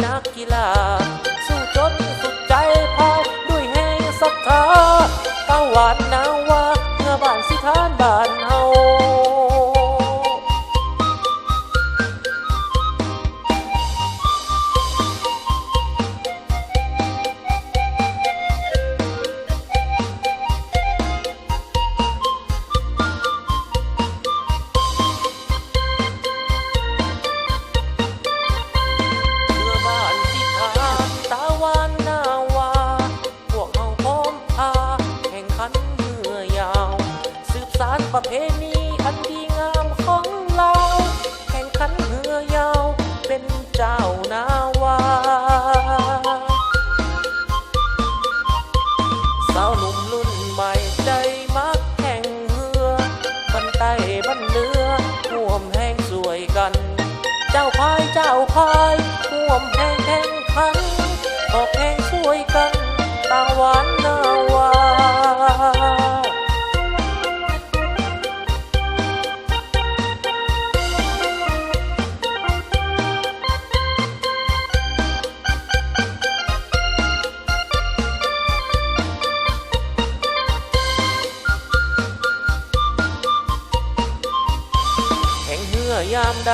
นักกีฬาสู้จนสุดใจพายด้วยแห่งศรัทธาตะวันนาวาเมื่อบ้านสิทานบ้านเฮาประเพณีอันดีงามของเราแข่งขันเรือยาวเป็นเจ้านาวาสาวหนุ่มรุ่นใหม่ใจมักแข่งเรือบันไตบันเรือร่วมแห่งสวยกันเจ้าพายร่วมแห่งแข่งขันออกแห่งสวยกันตาหวานนาวายามใด